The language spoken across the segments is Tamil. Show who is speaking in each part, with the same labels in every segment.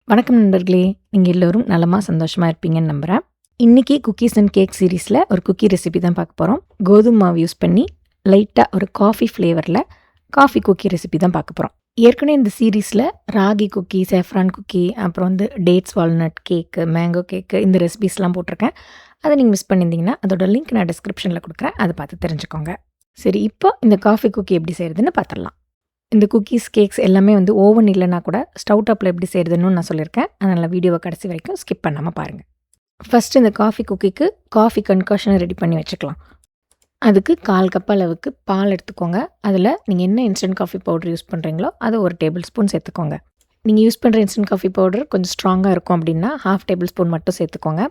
Speaker 1: வணக்கம் நண்பர்களே! நீங்க எல்லோரும் நலமா, சந்தோஷமா இருப்பீங்கன்னு நம்புறேன். இன்னைக்கு குக்கீஸ் அண்ட் கேக் சீரிஸ்ல ஒரு குக்கி ரெசிபி தான் பார்க்க போறோம். கோதும மாவு யூஸ் பண்ணி லைட்டா ஒரு காஃபி ஃப்ளேவர்ல காஃபி குக்கி ரெசிபி தான் பார்க்க போறோம். ஏற்கனவே இந்த சீரிஸ்ல ராகி குக்கி, சேஃப்ரான் குக்கி, அப்புறம் டேட்ஸ் வால்நட் கேக்கு, மேங்கோ கேக்கு இந்த ரெசிபீஸ்லாம் போட்டிருக்கேன். அத நீங்க மிஸ் பண்ணியிருந்தீங்கன்னா, அதோட லிங்க் நான் டிஸ்கிரிப்ஷன்ல குடுக்குறேன். அத பார்த்து தெரிஞ்சுக்கோங்க. சரி, இப்போ இந்த காஃபி குக்கி எப்படி செய்றதுன்னு பார்த்துடலாம். இந்த குக்கீஸ், கேக்ஸ் எல்லாமே ஓவன் இல்லன்னா கூட ஸ்டவ் டாப்ல எப்படி செய்றதுன்னும் நான் சொல்லியிருக்கேன். அதனால வீடியோவ கடைசி வரைக்கும் ஸ்கிப் பண்ணாம பாருங்க. ஃபர்ஸ்ட் இந்த காஃபி குக்கிக்கு காஃபி கன்காஷன ரெடி பண்ணி வச்சுக்கலாம். அதுக்கு 1/4 கப் அளவுக்கு பால் எடுத்துக்கோங்க. அதில நீங்க என்ன இன்ஸ்டன்ட் காஃபி பவுடர் யூஸ் பண்ணுறீங்களோ, அத 1 டேபிள் ஸ்பூன் சேர்த்துக்கோங்க. நீங்க யூஸ் பண்ற இன்ஸ்டன்ட் காஃபி பவுடர் கொஞ்சம் ஸ்ட்ராங்கா இருக்கும் அப்படின்னா, 1/2 டேபிள் ஸ்பூன் மட்டும் சேர்த்துக்கோங்க.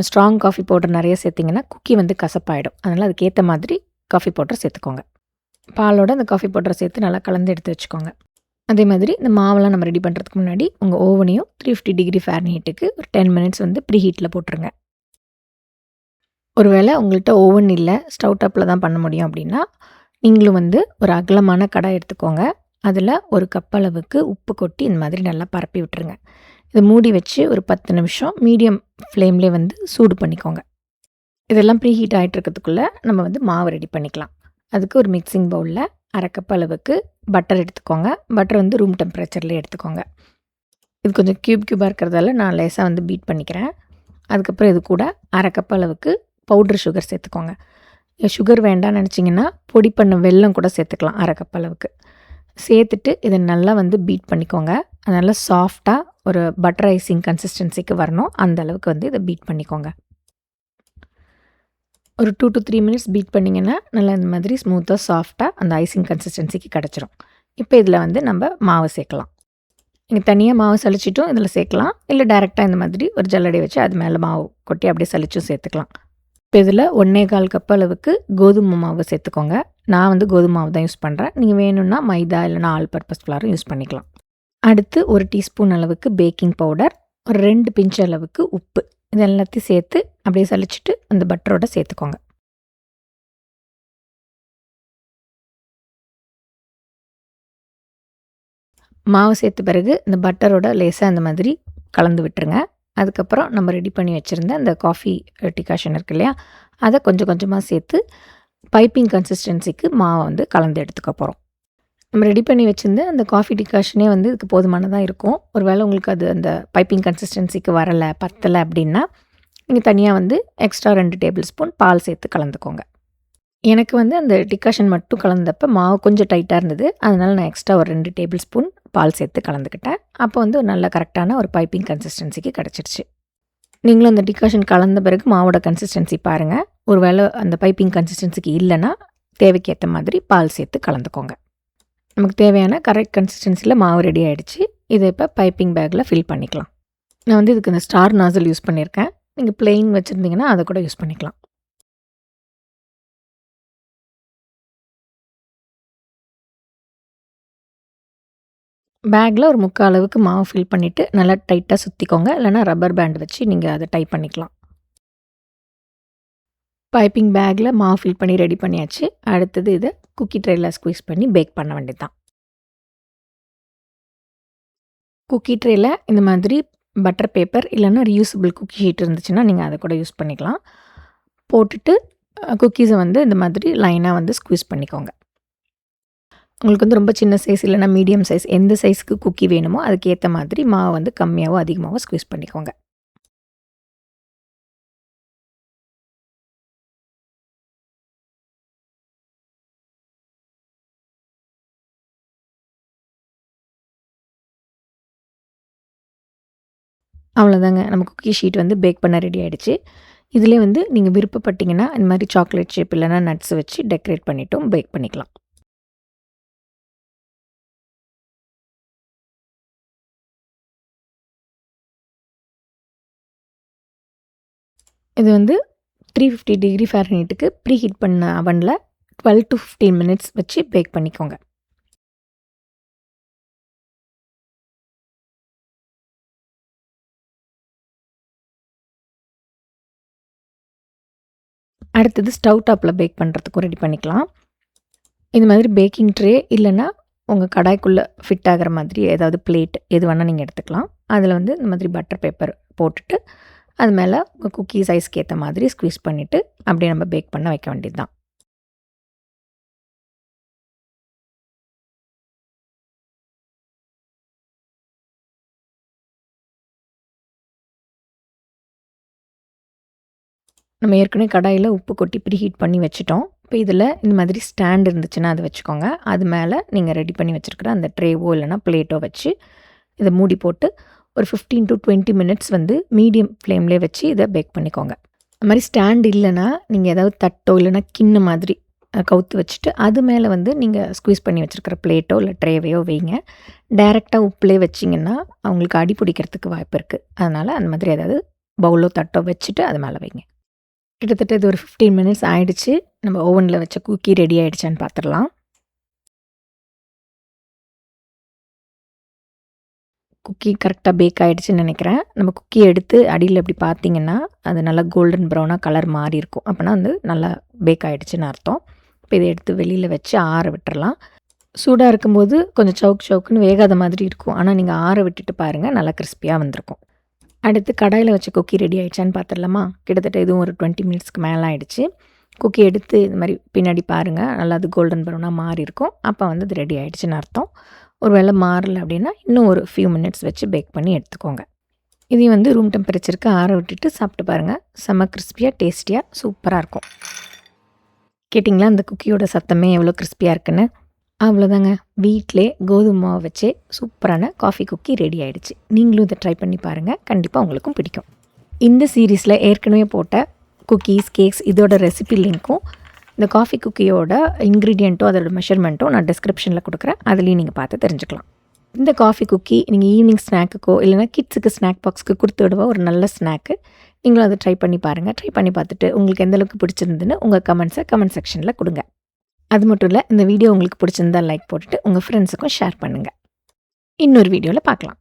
Speaker 1: ஸ்ட்ராங் காஃபி பவுடர் நெறைய சேர்த்தீங்கன்னா, குக்கி கசப்பாயிடும். அதனால அதுக்கேத்த மாதிரி காஃபி பவுடர் சேர்த்துக்கோங்க. பாலோட அந்த காஃபி பவுடர சேர்த்து நல்லா கலந்து எடுத்து வச்சுக்கோங்க. அதே மாதிரி இந்த மாவெல்லாம் நம்ம ரெடி பண்ணுறதுக்கு முன்னாடி உங்கள் ஓவனையும் 350 டிகிரி ஃபாரன்ஹீட்டுக்கு ஒரு 10 மினிட்ஸ் ப்ரீ ஹீட்டில் போட்டுருங்க. ஒருவேளை உங்கள்கிட்ட ஓவன் இல்லை, ஸ்டவ் டாப்பில் தான் பண்ண முடியும் அப்படின்னா, நீங்களும் ஒரு அகலமான கடாய் எடுத்துக்கோங்க. அதில் 1 கப் அளவுக்கு உப்பு கொட்டி இந்த மாதிரி நல்லா பரப்பி விட்டுருங்க. இதை மூடி வச்சு ஒரு 10 நிமிஷம் மீடியம் ஃப்ளேம்லேயே சூடு பண்ணிக்கோங்க. இதெல்லாம் ப்ரீ ஹீட் ஆகிட்டு இருக்கிறதுக்குள்ளே நம்ம மாவு ரெடி பண்ணிக்கலாம். அதுக்கு ஒரு மிக்சிங் பவுலில் 1/2 கப் அளவுக்கு பட்டர் எடுத்துக்கோங்க. பட்டர் ரூம் டெம்பரேச்சர்லேயே எடுத்துக்கோங்க. இது கொஞ்சம் க்யூபாக இருக்கிறதால நான் லேசாக பீட் பண்ணிக்கிறேன். அதுக்கப்புறம் இது கூட 1/2 கப் அளவுக்கு பவுட்ரு சுகர் சேர்த்துக்கோங்க. சுகர் வேண்டாம்னு நினச்சிங்கன்னா பொடி பண்ண வெல்லம் கூட சேர்த்துக்கலாம் 1/2 கப் அளவுக்கு. சேர்த்துட்டு இதை நல்லா பீட் பண்ணிக்கோங்க. அது நல்லா சாஃப்டாக ஒரு பட்டர் ஐசிங் கன்சிஸ்டன்சிக்கு வரணும். அந்த அளவுக்கு இதை பீட் பண்ணிக்கோங்க. ஒரு 2 to 3 மினிட்ஸ் பீட் பண்ணிங்கன்னா நல்லா இந்த மாதிரி ஸ்மூத்தாக சாஃப்டாக அந்த ஐசிங் கன்சிஸ்டன்சிக்கு கிடச்சிரும். இப்போ இதில் நம்ம மாவு சேர்க்கலாம். நீங்கள் தனியாக மாவு சலிச்சிட்டும் இதில் சேர்க்கலாம். இல்லை டைரெக்டாக இந்த மாதிரி ஒரு ஜல்லடை வச்சு அது மேலே மாவு கொட்டி அப்படியே சலிச்சும் சேர்த்துக்கலாம். இப்போ இதில் 1/4 கப் அளவுக்கு கோதுமை மாவு சேர்த்துக்கோங்க. நான் கோதுமை மாவு தான் யூஸ் பண்ணுறேன். நீங்கள் வேணும்னா மைதா இல்லைனா ஆல் பர்பஸ் ஃப்ளாரும் யூஸ் பண்ணிக்கலாம். அடுத்து 1 டீஸ்பூன் அளவுக்கு பேக்கிங் பவுடர், ஒரு 2 பிஞ்ச் அளவுக்கு உப்பு, இது எல்லாத்தையும் சேர்த்து அப்படியே சலிச்சிட்டு அந்த பட்டரோட சேர்த்துக்கோங்க. மாவு சேர்த்த பிறகு இந்த பட்டரோட லேசாக அந்த மாதிரி கலந்து விட்டுருங்க. அதுக்கப்புறம் நம்ம ரெடி பண்ணி வச்சுருந்த அந்த காஃபி டிகாஷன் இருக்கு இல்லையா, அதை கொஞ்சம் கொஞ்சமாக சேர்த்து பைப்பிங் கன்சிஸ்டன்சிக்கு மாவை கலந்து எடுத்துக்க போகிறோம். நம்ம ரெடி பண்ணி வச்சுருந்த அந்த காஃபி டிகாஷனே இதுக்கு போதுமானதாக இருக்கும். ஒரு வேளை உங்களுக்கு அது அந்த பைப்பிங் கன்சிஸ்டன்சிக்கு வரலை, பத்தலை அப்படின்னா நீங்கள் தனியாக எக்ஸ்ட்ரா 2 டேபிள் ஸ்பூன் பால் சேர்த்து கலந்துக்கோங்க. எனக்கு அந்த டிகாஷன் மட்டும் கலந்தப்போ மாவு கொஞ்சம் டைட்டாக இருந்தது. அதனால் நான் எக்ஸ்ட்ரா ஒரு 2 டேபிள் ஸ்பூன் பால் சேர்த்து கலந்துக்கிட்டேன். அப்போ ஒரு நல்ல கரெக்டான ஒரு பைப்பிங் கன்சிஸ்டன்சிக்கு கிடச்சிருச்சு. நீங்களும் அந்த டிகாஷன் கலந்த பிறகு மாவோட கன்சிஸ்டன்சி பாருங்கள். ஒரு வேளை அந்த பைப்பிங் கன்சிஸ்டன்சிக்கு இல்லைன்னா தேவைக்கேற்ற மாதிரி பால் சேர்த்து கலந்துக்கோங்க. நமக்கு தேவையான கரெக்ட் கன்சிஸ்டன்சியில் மாவு ரெடி ஆகிடுச்சு. இதை இப்போ பைப்பிங் பேக்கில் ஃபில் பண்ணிக்கலாம். நான் இதுக்கு இந்த ஸ்டார் நாசல் யூஸ் பண்ணியிருக்கேன். நீங்கள் பிளெயின் வச்சுருந்தீங்கன்னா அதை கூட யூஸ் பண்ணிக்கலாம். பேக்கில் ஒரு 3/4 அளவுக்கு மாவு ஃபில் பண்ணிவிட்டு நல்லா டைட்டாக சுற்றிக்கோங்க. இல்லைனா ரப்பர் பேண்ட் வச்சு நீங்கள் அதை டைப் பண்ணிக்கலாம். பைப்பிங் பேக்கில் மாவு ஃபில் பண்ணி ரெடி பண்ணியாச்சு. அடுத்தது இதை குக்கி ட்ரேயில் ஸ்குவீஸ் பண்ணி பேக் பண்ண வேண்டியது தான். குக்கி ட்ரேயில் இந்த மாதிரி பட்டர் பேப்பர் இல்லைனா ரியூசபிள் குக்கி ஷீட் இருந்துச்சுன்னா நீங்கள் அதை கூட யூஸ் பண்ணிக்கலாம். போட்டுட்டு குக்கீஸை இந்த மாதிரி லைனாக ஸ்குவீஸ் பண்ணிக்கோங்க. உங்களுக்கு ரொம்ப சின்ன சைஸ் இல்லைனா மீடியம் சைஸ் எந்த சைஸ்க்கு குக்கி வேணுமோ அதுக்கேற்ற மாதிரி மாவு கம்மியாகவோ அதிகமாகவோ ஸ்குவீஸ் பண்ணிக்கோங்க. அவ்வளோதாங்க, நம்ம குக்கி ஷீட் பேக் பண்ண ரெடி ஆகிடுச்சு. இதிலே நீங்கள் விருப்பப்பட்டீங்கன்னா இந்த மாதிரி சாக்லேட் ஷேப் இல்லைனா நட்ஸ் வச்சு டெக்கரேட் பண்ணிட்டும் பேக் பண்ணிக்கலாம். இது 350 டிகிரி ஃபாரன்ஹீட்டுக்கு ப்ரீ ஹீட் பண்ண அவனில் 12 to 15 மினிட்ஸ் வச்சு பேக் பண்ணிக்கோங்க. அடுத்தது ஸ்டவ் டாப்பில் பேக் பண்ணுறதுக்கும் ரெடி பண்ணிக்கலாம். இந்த மாதிரி பேக்கிங் ட்ரே இல்லைன்னா உங்கள் கடாய்க்குள்ளே ஃபிட் ஆகிற மாதிரி ஏதாவது பிளேட் எது வேணால் நீங்கள் எடுத்துக்கலாம். அதில் வந்து இந்த மாதிரி பட்டர் பேப்பர் போட்டுட்டு அது மேலே உங்கள் குக்கீ சைஸ்க்கு ஏற்ற மாதிரி ஸ்க்வீஸ் பண்ணிவிட்டு அப்படியே நம்ம பேக் பண்ண வைக்க வேண்டியது தான். நம்ம ஏற்கனவே கடாயில் உப்பு கொட்டி ப்ரீஹீட் பண்ணி வச்சுட்டோம். இப்போ இதில் இந்த மாதிரி ஸ்டாண்ட் இருந்துச்சுன்னா அதை வச்சுக்கோங்க. அது மேலே நீங்கள் ரெடி பண்ணி வச்சுருக்கிற அந்த ட்ரேவோ இல்லைனா பிளேட்டோ வச்சு இதை மூடி போட்டு ஒரு 15 to 20 மினிட்ஸ் வந்து மீடியம் ஃப்ளேம்லேயே வச்சு இதை பேக் பண்ணிக்கோங்க. அது மாதிரி ஸ்டாண்ட் இல்லைன்னா நீங்கள் ஏதாவது தட்டோ இல்லைனா கிண்ண மாதிரி கவுத்து வச்சுட்டு அது மேலே வந்து நீங்கள் ஸ்குவீஸ் பண்ணி வச்சுருக்கிற பிளேட்டோ இல்லை ட்ரேவையோ வைங்க. டைரெக்டாக உப்புலே வச்சிங்கன்னா அவங்களுக்கு அடி பிடிக்கிறதுக்கு வாய்ப்பு இருக்குது. அதனால் அந்த மாதிரி ஏதாவது பவுலோ தட்டோ வச்சுட்டு அது மேலே வைங்க. கிட்டத்தட்ட இது ஒரு 15 மினிட்ஸ் ஆகிடுச்சு. நம்ம ஓவனில் வச்ச குக்கி ரெடி ஆகிடுச்சான்னு பார்த்துடலாம். குக்கி கரெக்டாக பேக் ஆகிடுச்சுன்னு நினைக்கிறேன். நம்ம குக்கி எடுத்து அடியில் இப்படி பார்த்தீங்கன்னா அது நல்லா கோல்டன் ப்ரௌனாக கலர் மாறி இருக்கும். அப்போனா வந்து நல்லா பேக் ஆகிடுச்சுன்னு அர்த்தம். இப்போ இதை எடுத்து வெளியில் வச்சு ஆற விட்டுறலாம். சூடாக இருக்கும்போது கொஞ்சம் சவுக்குன்னு வேகாத மாதிரி இருக்கும். ஆனால் நீங்கள் ஆற விட்டுட்டு பாருங்கள், நல்லா கிறிஸ்பியாக வந்திருக்கும். அடுத்து கடாயில் வச்ச குக்கி ரெடி ஆகிடுச்சான்னு பார்த்துடலாமா? கிட்டத்தட்ட இதுவும் ஒரு 20 மினிட்ஸ்க்கு மேலே ஆகிடுச்சு. குக்கி எடுத்து இது மாதிரி பின்னாடி பாருங்கள், நல்லா அது கோல்டன் ப்ரௌனாக மாறி இருக்கும். அப்போ வந்து அது ரெடி ஆகிடுச்சின்னு அர்த்தம். ஒரு வேளை மாறலை அப்படின்னா இன்னும் ஒரு ஃபியூ மினிட்ஸ் வச்சு பேக் பண்ணி எடுத்துக்கோங்க. இதையும் வந்து ரூம் டெம்பரேச்சருக்கு ஆற விட்டுட்டு சாப்பிட்டு பாருங்கள். செம்ம கிறிஸ்பியாக டேஸ்டியாக சூப்பராக இருக்கும். கேட்டிங்களா அந்த குக்கியோட சத்தமே எவ்வளோ கிறிஸ்பியாக இருக்குன்னு? அவ்வளோதாங்க, வீட்டிலே கோதுமை மாவு வச்சே சூப்பரான காஃபி குக்கி ரெடி ஆகிடுச்சு. நீங்களும் இதை ட்ரை பண்ணி பாருங்கள், கண்டிப்பாக உங்களுக்கும் பிடிக்கும். இந்த சீரீஸில் ஏற்கனவே போட்ட குக்கீஸ், கேக்ஸ் இதோட ரெசிபி லிங்க்கும் இந்த காஃபி குக்கியோட இன்க்ரீடியண்ட்டும் அதோட மெஷர்மெண்ட்டும் நான் டிஸ்கிரிப்ஷனில் கொடுக்குறேன். அதுலேயும் நீங்கள் பார்த்து தெரிஞ்சுக்கலாம். இந்த காஃபி குக்கி நீங்கள் ஈவினிங் ஸ்நாக்குக்கோ இல்லைனா கிட்ஸுக்கு ஸ்நாக் பாக்ஸ்க்கு கொடுத்து விடுவா ஒரு நல்ல ஸ்நாக்கு. நீங்களும் அதை ட்ரை பண்ணி பாருங்கள். ட்ரை பண்ணி பார்த்துட்டு உங்களுக்கு எந்தளவுக்கு பிடிச்சிருந்துன்னு உங்கள் கமெண்ட்ஸை கமெண்ட் செக்ஷனில் கொடுங்க. அது மட்டும் இல்லை, இந்த வீடியோ உங்களுக்கு பிடிச்சிருந்தா லைக் போட்டுட்டு உங்கள் ஃப்ரெண்ட்ஸுக்கும் ஷேர் பண்ணுங்கள். இன்னொரு வீடியோவில் பார்க்கலாம்.